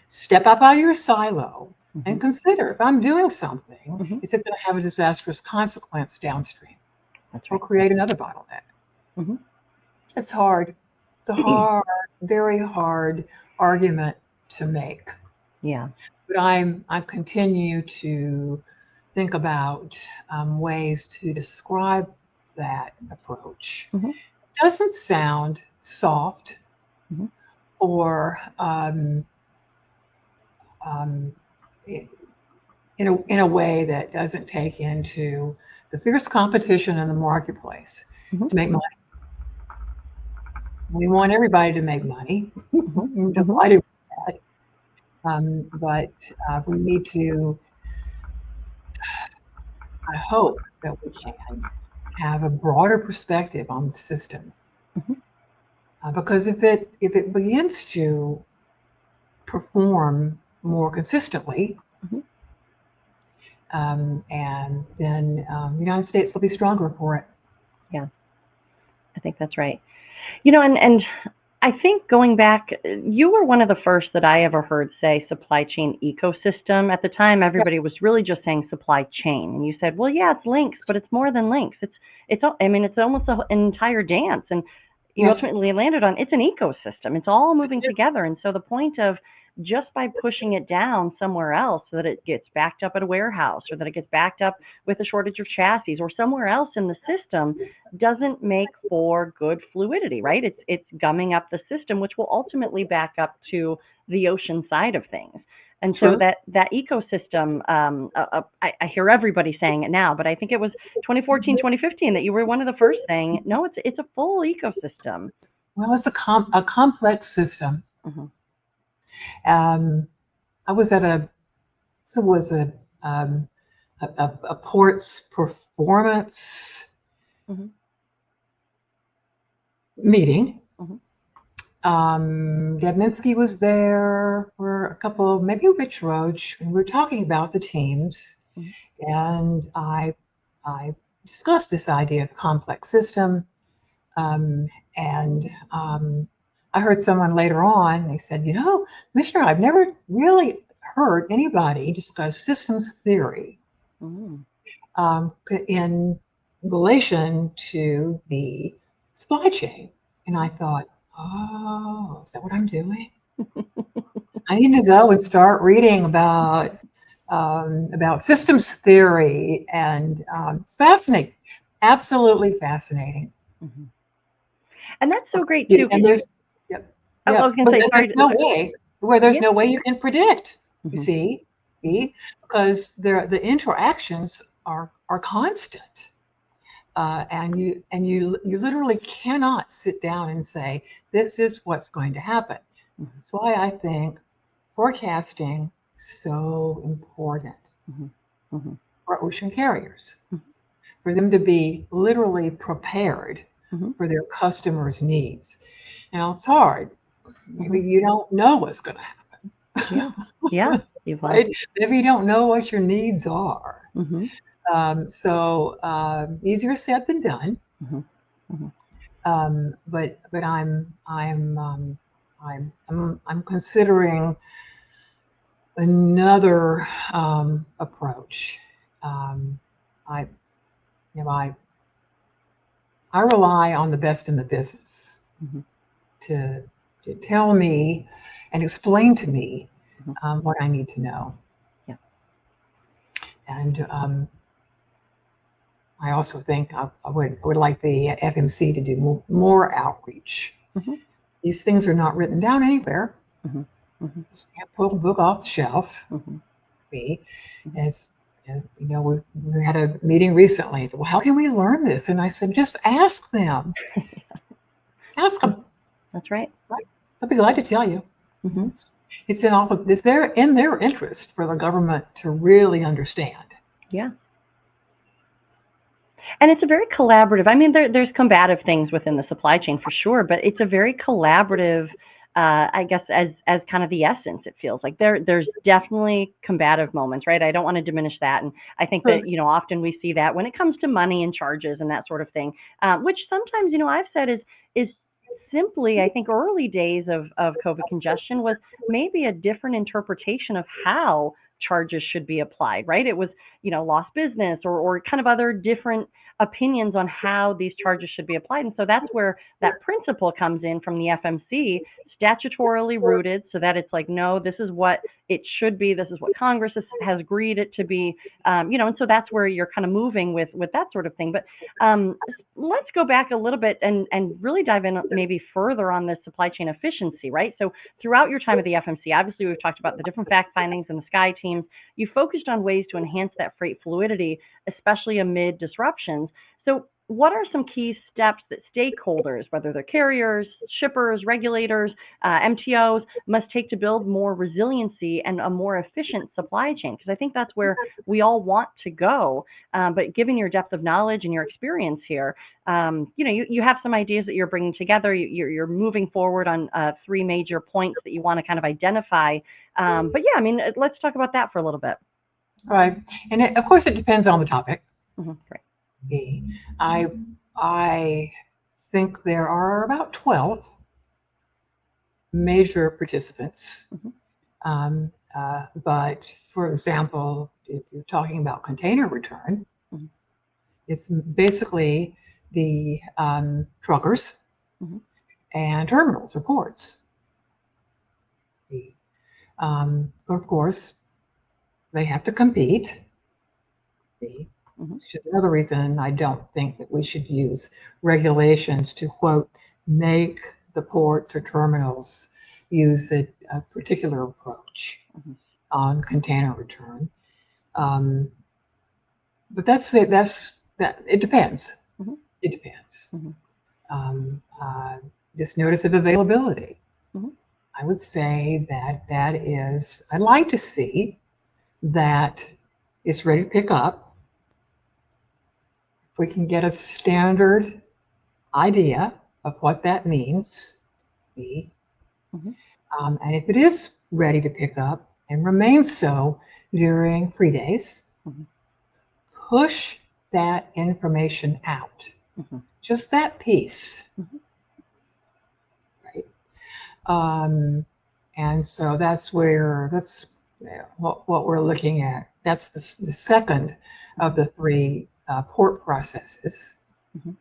Step up out of your silo and consider, if I'm doing something, is it going to have a disastrous consequence downstream? That's right. Or create another bottleneck? It's hard. It's a very hard argument to make. Yeah. But I continue to think about ways to describe that approach. It doesn't sound soft or in a way that doesn't take into the fierce competition in the marketplace to make money. We want everybody to make money. I'm delighted with that. But we need to, I hope that we can have a broader perspective on the system. Because if it begins to perform more consistently, and then the United States will be stronger for it. Yeah, I think that's right. You know, and I think going back, you were one of the first that I ever heard say supply chain ecosystem. At the time, everybody was really just saying supply chain, and you said, well, yeah, it's links, but it's more than links. It's almost an entire dance, and you ultimately landed on it's an ecosystem. It's all moving together, and so the point of just by pushing it down somewhere else so that it gets backed up at a warehouse or that it gets backed up with a shortage of chassis or somewhere else in the system doesn't make for good fluidity, right? It's gumming up the system, which will ultimately back up to the ocean side of things. And so that ecosystem, I hear everybody saying it now, but I think it was 2014, 2015 that you were one of the first saying, no, it's a full ecosystem. Well, it's a complex system. I was at a port's performance meeting. Debminski was there for a couple, maybe Rich Roach, and we were talking about the teams, and I discussed this idea of complex system, and I heard someone later on, they said, you know, Commissioner, I've never really heard anybody discuss systems theory in relation to the supply chain. And I thought, oh, is that what I'm doing? I need to go and start reading about systems theory, and it's fascinating, absolutely fascinating. And that's so great too. And there's I was going to say, there's no way where there's no way you can predict. You see, because the interactions are constant, and you literally cannot sit down and say this is what's going to happen. That's why I think forecasting so important for ocean carriers, for them to be literally prepared for their customers' needs. Now it's hard. Maybe you don't know what's going to happen. Yeah, right? Maybe you don't know what your needs are. Easier said than done. Mhm. Mhm. But I'm considering another approach. Um, I you know I rely on the best in the business Mhm. to tell me and explain to me Mhm. what I need to know. Yeah. And I also think I would like the FMC to do more outreach. Mhm. These things are not written down anywhere. Mhm. Mhm. Just can't pull a book off the shelf. Mhm. Me, Mhm. as we had a meeting recently. Well, how can we learn this? And I said, just ask them. Ask them. That's right. Right? They'll be glad to tell you. Mhm. It's in all of this. They're in their interest for the government to really understand. Yeah. And it's a very collaborative. I mean, there's combative things within the supply chain for sure, but it's a very collaborative. I guess as kind of the essence, it feels like there's definitely combative moments, right? I don't want to diminish that, and I think Sure. that often we see that when it comes to money and charges and that sort of thing, which sometimes I've said is simply, I think early days of COVID congestion was maybe a different interpretation of how charges should be applied, right? It was lost business or kind of other different opinions on how these charges should be applied. And so that's where that principle comes in from the FMC, statutorily rooted, so that it's like, no, this is what it should be. This is what Congress has agreed it to be. And so that's where you're kind of moving with that sort of thing. But let's go back a little bit and really dive in maybe further on this supply chain efficiency, right? So throughout your time at the FMC, obviously we've talked about the different fact findings and the SKY teams. You focused on ways to enhance that freight fluidity, especially amid disruptions. So what are some key steps that stakeholders, whether they're carriers, shippers, regulators, MTOs, must take to build more resiliency and a more efficient supply chain? Because I think that's where we all want to go. But given your depth of knowledge and your experience here, you have some ideas that you're bringing together. You're moving forward on three major points that you want to kind of identify. But yeah, I mean, let's talk about that for a little bit. Right. And of course, it depends on the topic. Right. I I think there are about 12 major participants. Mhm. But for example, if you're talking about container return, Mhm. it's basically the truckers Mhm. and terminals or ports. Of course, they have to compete, Mhm. which is another reason I don't think that we should use regulations to, quote, make the ports or terminals use a particular approach Mhm. on container return. Um, but that's it. That. It depends. Mhm. It depends. Mhm. Um, uh, this notice of availability. Mhm. I would say that is. I'd like to see that it's ready to pick up. If we can get a standard idea of what that means, Mhm. and if it is ready to pick up and remains so during 3 days, Mhm. push that information out. Mhm. Just that piece, Mhm. right? And so that's what we're looking at. That's the second of the three port processes. Mhm.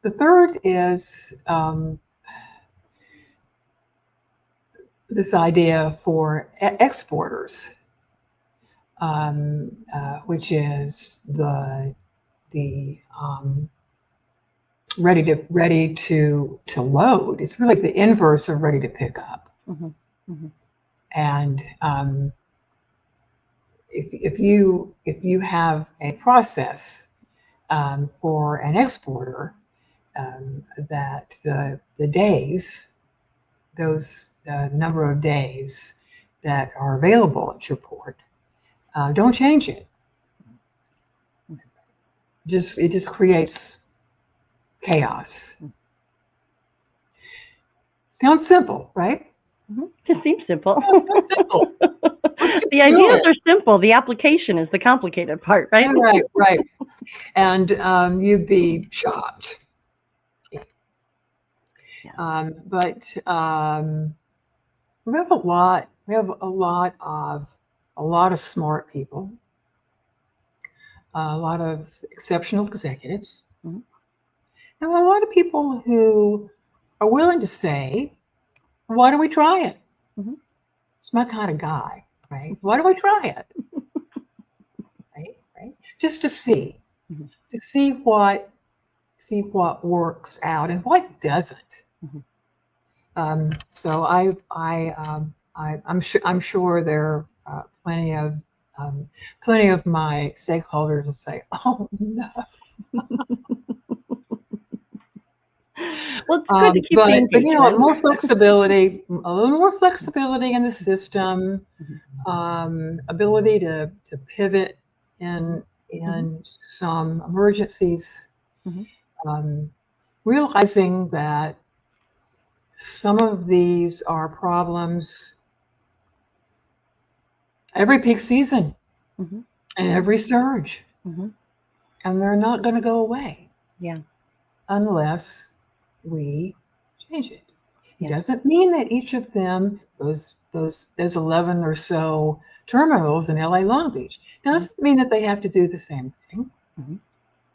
The third is this idea for exporters, which is the ready to load. It's really the inverse of ready to pick up. Mhm. Mhm. And if you have a process for an exporter, that the days, those number of days that are available at your port, don't change it. It just creates chaos. Sounds simple, right? It seems simple. Oh, it's so simple. Let's just The do ideas it. are simple. The application is the complicated part, right? Yeah, right, right. And you'd be shocked. But we have a lot. We have a lot of smart people, a lot of exceptional executives, Mhm. and a lot of people who are willing to say, "Why don't we try it?" Mhm. It's my kind of guy, right? Why don't we try it? Right, right. Just to see, Mhm. to see what works out and what doesn't. Mhm. So I'm sure there are plenty of my stakeholders will say, "Oh no." Well, it's good to keep the But you know, engagement. more flexibility, a little more flexibility in the system, ability to pivot in some emergencies, Mhm. um, realizing that some of these are problems every peak season Mhm. and every surge, Mhm. and they're not going to go away Yeah. unless we change it. It Yeah. doesn't mean that each of them, those 11 or so terminals in LA Long Beach, doesn't mean that they have to do the same thing. Mhm.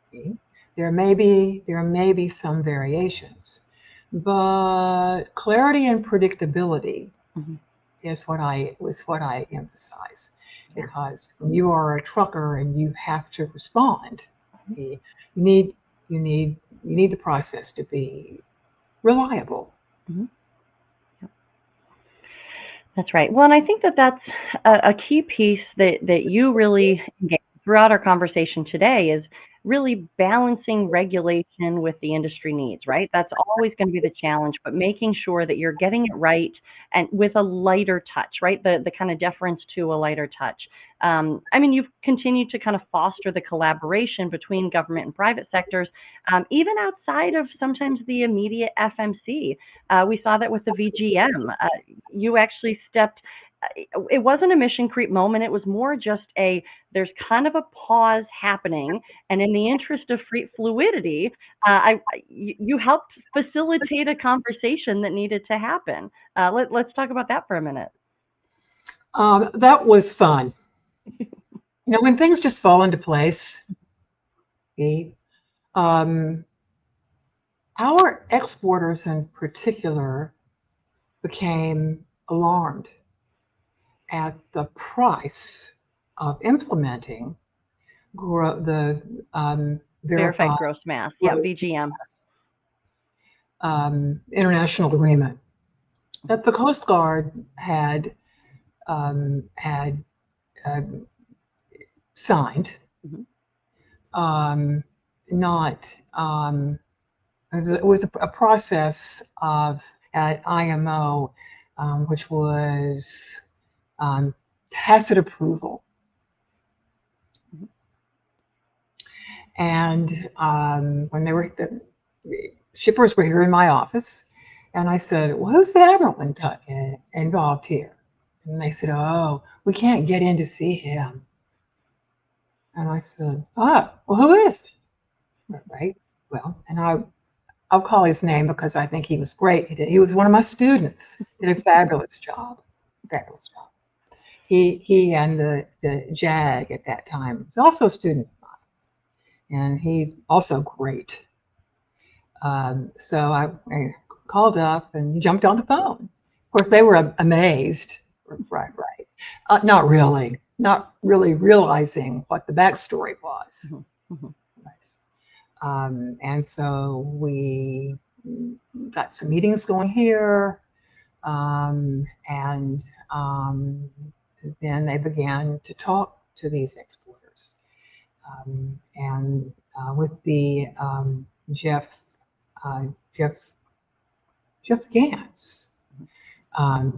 Okay? There may be some variations, but clarity and predictability Mhm. is what I emphasize, because when you are a trucker and you have to respond, you need you need you need the process to be reliable. Mhm. That's right. Well, and I think that that's a key piece that you really engaged throughout our conversation today is really balancing regulation with the industry needs, right? That's always going to be the challenge, but making sure that you're getting it right and with a lighter touch, right? The kind of deference to a lighter touch. I mean, you've continued to kind of foster the collaboration between government and private sectors, even outside of sometimes the immediate FMC. We saw that with the VGM. You actually stepped, it wasn't a mission creep moment. It was more just there's kind of a pause happening. And in the interest of free fluidity, you helped facilitate a conversation that needed to happen. Let's talk about that for a minute. That was fun. You know, when things just fall into place, okay, um, our exporters in particular became alarmed at the price of implementing the Verified verified gross mass. Yeah, gross VGM. international agreement that the Coast Guard had um, signed. Mhm. Um, not It was a process of at IMO, which was tacit approval. Mhm. And when the shippers were here in my office, and I said, "Well, who's the admiral involved here?" And they said, "Oh, we can't get in to see him." And I said, "Oh, well, who is it?" Right? Well, and I'll call his name because I think he was great. He was one of my students. Did a fabulous job. Fabulous job. He and the JAG at that time was also a student of mine, and he's also great. So I called up and jumped on the phone. Of course, they were amazed. Right, right. Not really realizing what the backstory was. Mhm. Mhm. And so we got some meetings going here, and then they began to talk to these exporters. And with the Jeff uh, Jeff Jeff Gantz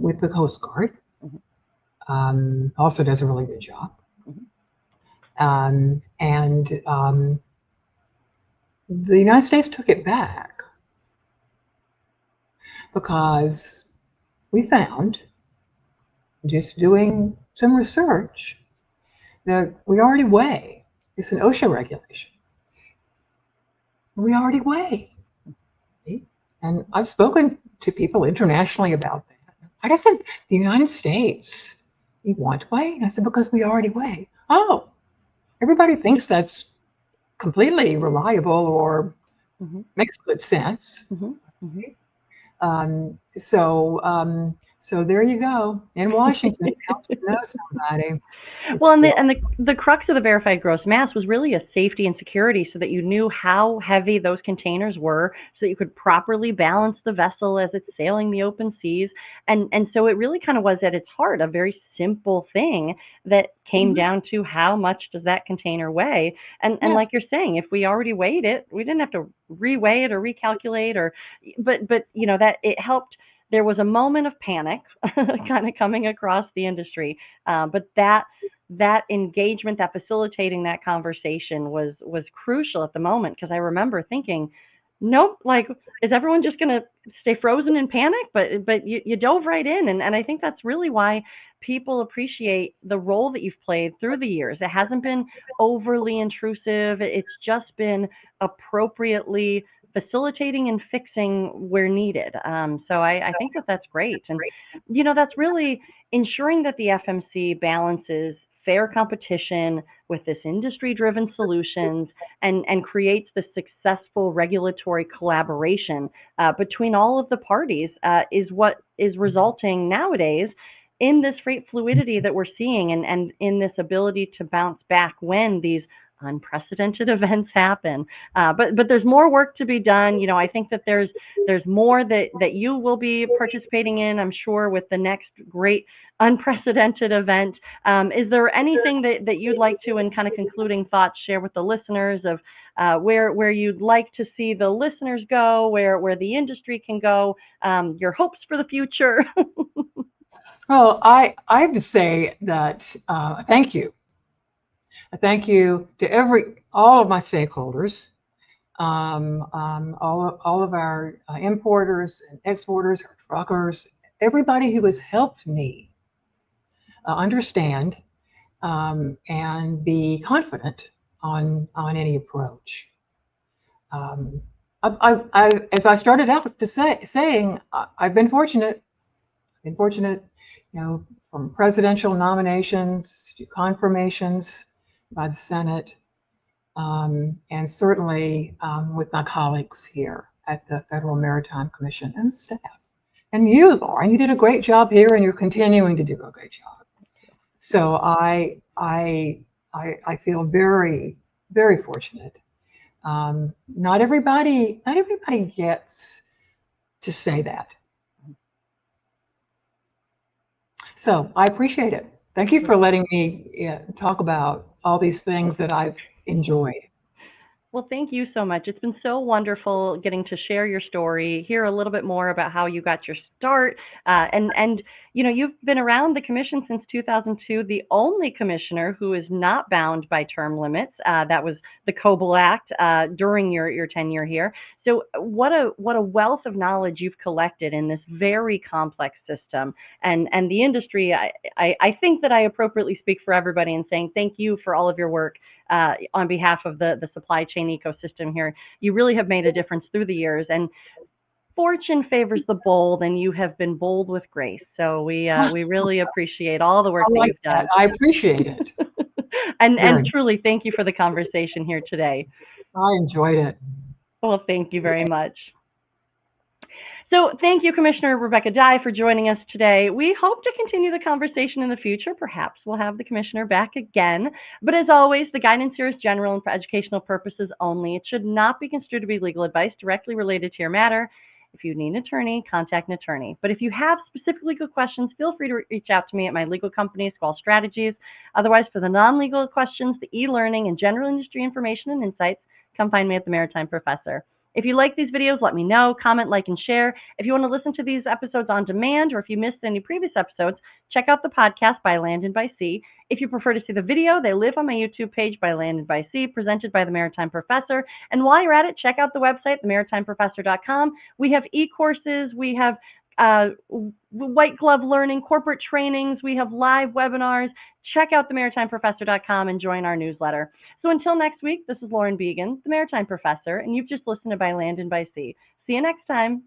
with the Coast Guard, Mhm. also does a really good job. Mhm. And the United States took it back because we found, just doing some research, that we already weigh. It's an OSHA regulation. We already weigh. And I've spoken to people internationally about that. Like I said, the United States, you want to weigh? And I said, because we already weigh. Oh, everybody thinks that's completely reliable or makes good sense. So there you go. In Washington, it helps to know somebody. Well, and the crux of the verified gross mass was really a safety and security, so that you knew how heavy those containers were, so that you could properly balance the vessel as it's sailing the open seas. And so it really kind of was at its heart a very simple thing that came down to how much does that container weigh. And Yes. like you're saying, if we already weighed it, we didn't have to reweigh it or recalculate, but you know, that it helped. There was a moment of panic kind of coming across the industry, but that engagement, that facilitating that conversation was crucial at the moment, because I remember thinking, nope, like, is everyone just going to stay frozen in panic? But you dove right in, and I think that's really why people appreciate the role that you've played through the years. It hasn't been overly intrusive. It's just been appropriately facilitating and fixing where needed. So I think that that's great. And, you know, that's really ensuring that the FMC balances fair competition with this industry-driven solutions and creates the successful regulatory collaboration between all of the parties is what is resulting nowadays in this freight fluidity that we're seeing, and in this ability to bounce back when these unprecedented events happen. But there's more work to be done. You know, I think that there's more that you will be participating in, I'm sure, with the next great unprecedented event. Is there anything that you'd like to, in kind of concluding thoughts, share with the listeners of where you'd like to see the listeners go, where the industry can go, your hopes for the future? Well, I have to say that thank you. Thank you to all of my stakeholders, all of our importers and exporters, our truckers, everybody who has helped me understand and be confident on any approach. As I started out to saying, I've been fortunate. You know, from presidential nominations to confirmations by the Senate, and certainly with my colleagues here at the Federal Maritime Commission and staff. And you, Lauren, you did a great job here, and you're continuing to do a great job. So I feel very, very fortunate. Not everybody gets to say that. So I appreciate it. Thank you for letting me talk about all these things that I've enjoyed. Well, thank you so much. It's been so wonderful getting to share your story, hear a little bit more about how you got your start, and you know, you've been around the commission since 2002, the only commissioner who is not bound by term limits. That was the Coble Act during your tenure here. So what a wealth of knowledge you've collected in this very complex system. And the industry, I think that I appropriately speak for everybody in saying thank you for all of your work on behalf of the supply chain ecosystem here. You really have made a difference through the years, and fortune favors the bold, and you have been bold with grace. So we really appreciate all the work that you've done. I appreciate it. and truly, thank you for the conversation here today. I enjoyed it. Well, thank you very much. So thank you, Commissioner Rebecca Dye, for joining us today. We hope to continue the conversation in the future. Perhaps we'll have the Commissioner back again. But as always, the guidance here is general and for educational purposes only. It should not be construed to be legal advice directly related to your matter. If you need an attorney, contact an attorney. But if you have specific legal questions, feel free to reach out to me at my legal company, Squall Strategies. Otherwise, for the non-legal questions, the e-learning, and general industry information and insights, come find me at the Maritime Professor. If you like these videos, let me know, comment, like, and share. If you want to listen to these episodes on demand, or if you missed any previous episodes, check out the podcast by Land and by Sea. If you prefer to see the video, they live on my YouTube page by Land and by Sea, presented by the Maritime Professor. And while you're at it, check out the website, themaritimeprofessor.com. We have e-courses, we have white glove learning, corporate trainings. We have live webinars. Check out themaritimeprofessor.com and join our newsletter. So until next week, this is Lauren Beagen, the Maritime Professor, and you've just listened to By Land and By Sea. See you next time.